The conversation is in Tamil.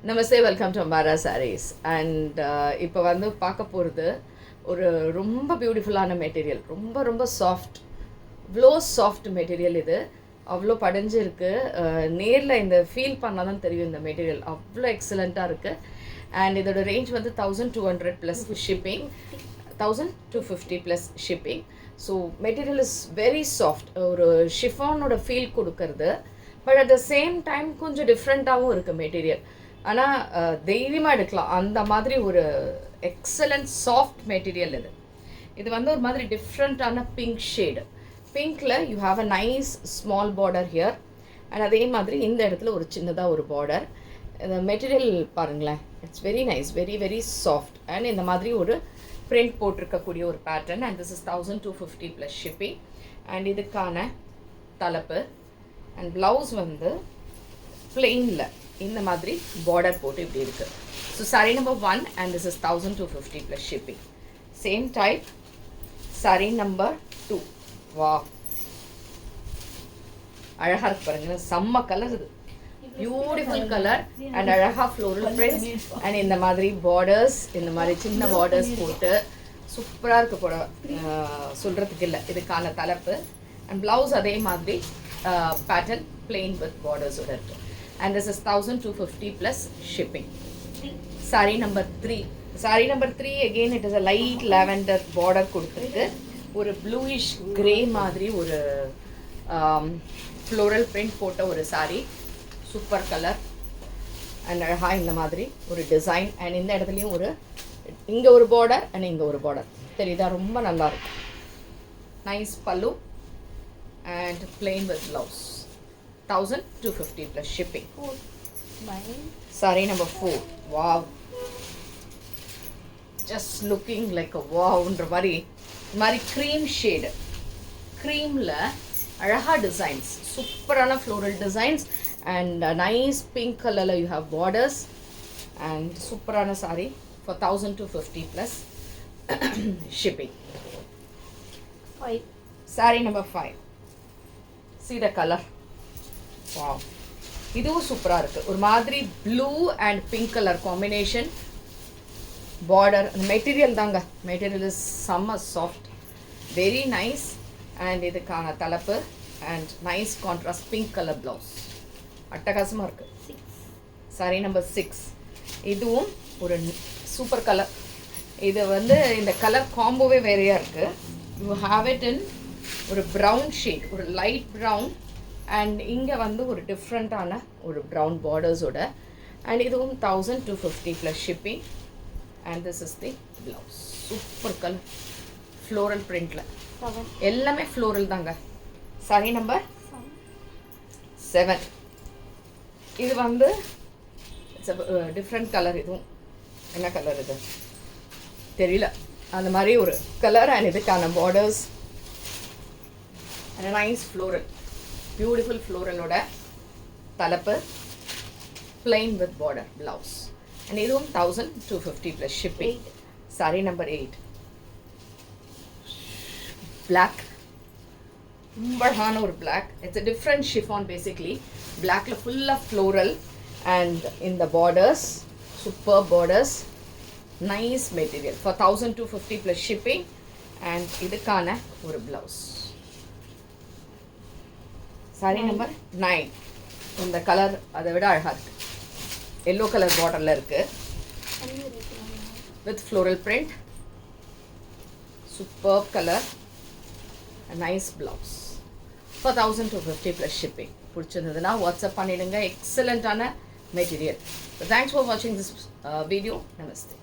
Namaste, welcome to Ambara Sarees. And இப்போ வந்து பார்க்க போகிறது ஒரு ரொம்ப பியூட்டிஃபுல்லான மெட்டீரியல், ரொம்ப ரொம்ப சாஃப்ட், இவ்வளோ சாஃப்ட் மெட்டீரியல். இது அவ்வளோ படிஞ்சிருக்கு. நேரில் இந்த ஃபீல் பண்ணால் தான் தெரியும் இந்த மெட்டீரியல் அவ்வளோ எக்ஸலண்ட்டாக இருக்குது. அண்ட் இதோட ரேஞ்ச் வந்து 1200 plus shipping, 1250 plus shipping. So material is very soft, ஒரு ஷிஃபானோட ஃபீல் கொடுக்கறது. But at the same time கொஞ்சம் டிஃப்ரெண்ட்டாகவும் இருக்குது மெட்டீரியல். ஆனால் தைரியமாக எடுக்கலாம், அந்த மாதிரி ஒரு எக்ஸலண்ட் சாஃப்ட் மெட்டீரியல் இது. இது வந்து ஒரு மாதிரி டிஃப்ரெண்ட்டான பிங்க் ஷேடு. பிங்க்கில் you have a nice small border here. And அதே மாதிரி இந்த இடத்துல ஒரு சின்னதாக ஒரு பார்டர். இந்த மெட்டீரியல் பாருங்களேன், it's very nice, very very soft. And இந்த மாதிரி ஒரு பிரிண்ட் போட்டிருக்கக்கூடிய ஒரு pattern. And this is 1250 plus shipping. And இதுக்கான தலைப்பு அண்ட் ப்ளவுஸ் வந்து பிளெயினில் இந்த மாதிரி பார்டர் போட்டு இப்படி இருக்குது. So saree number 1 and this is 1250 plus shipping. Same type saree number 2. வா, அழகாக இருக்கு பாருங்க, செம்ம கலர் இது, பியூட்டிஃபுல் கலர் அண்ட் அழகாக ஃப்ளோரல் பிரிண்ட்ஸ் அண்ட் இந்த மாதிரி பார்டர்ஸ், இந்த மாதிரி சின்ன பார்டர்ஸ் போட்டு சூப்பராக இருக்குது போட சொல்கிறதுக்கு இல்லை. இதுக்கான தலைப்பு அண்ட் ப்ளவுஸ் அதே மாதிரி பேட்டர்ன் plain with borders ஓட இருக்குது. And this is 1250 plus shipping. Saree number 3. Saree number 3 again it is a light lavender border கொடுத்துருக்கு. ஒரு bluish grey மாதிரி ஒரு floral print போட்ட ஒரு saree. சூப்பர் கலர் அண்ட் அழகா இந்த மாதிரி ஒரு டிசைன். அண்ட் இந்த இடத்துலையும் ஒரு இங்கே ஒரு பார்டர் அண்ட் இங்கே ஒரு பார்டர் தெரியுதா, ரொம்ப நல்லா இருக்கு. நைஸ் பல்லு and plain with blouse. 1250 plus shipping. Saree number 4. Wow, just looking like a wow ன்ற மாதிரி cream shade, creamல அழகா டிசைன்ஸ், சூப்பரான floral designs and a nice pink colorல you have borders and சூப்பரான saree for 1250 plus shipping. 5. Saree number 5. See the color. Wow, இதுவும் சூப்பராக இருக்குது. ஒரு மாதிரி blue and pink colour combination border. அந்த மெட்டீரியல் தாங்க, மெட்டீரியல் இஸ் செம்ம சாஃப்ட், வெரி நைஸ். அண்ட் இதுக்கான தலைப்பு and nice contrast pink colour blouse, அட்டகாசமாக இருக்குது. saree number 6. இதுவும் ஒரு சூப்பர் கலர். இது வந்து இந்த கலர் காம்போவே வேறையாக இருக்குது. யூ ஹாவ் இட் இன் ஒரு ப்ரௌன் ஷேட், ஒரு லைட் ப்ரௌன் அண்ட் இங்கே வந்து ஒரு டிஃப்ரெண்ட்டான ஒரு ப்ரௌன் பார்டர்ஸோட. அண்ட் இதுவும் 1250 plus shipping. And this is the blouse. Super colour, floral பிரிண்டில், எல்லாமே ஃப்ளோரல் தாங்க. saree number 7. இது வந்து இட்ஸ் டிஃப்ரெண்ட் கலர். இதுவும் என்ன கலர் இது தெரியல, அந்த மாதிரி ஒரு கலர். அண்ட் இதுக்கான borders and nice floral, beautiful ஃப்ளோரலோட தலைப்பு, plain with border blouse. And இதுவும் 1250 plus shipping. saree number 8. Black, ரொம்ப அழகான ஒரு black. It's a different chiffon basically. பிளாக்ல ஃபுல்லாக ஃப்ளோரல் அண்ட் இந்த borders, super borders, nice material for 1250 plus shipping. And இதுக்கான ஒரு ப்ளவுஸ். saree number 9. இந்த கலர் அதை விட அழகாக இருக்குது, எல்லோ கலர் பார்டரில் இருக்குது with floral print, super colour, nice blouse for 1250 plus shipping. பிடிச்சிருந்ததுன்னா வாட்ஸ்அப் பண்ணிவிடுங்க. எக்ஸலண்ட்டான மெட்டீரியல். தேங்க்ஸ் ஃபார் வாட்சிங் திஸ் வீடியோ. நமஸ்தே.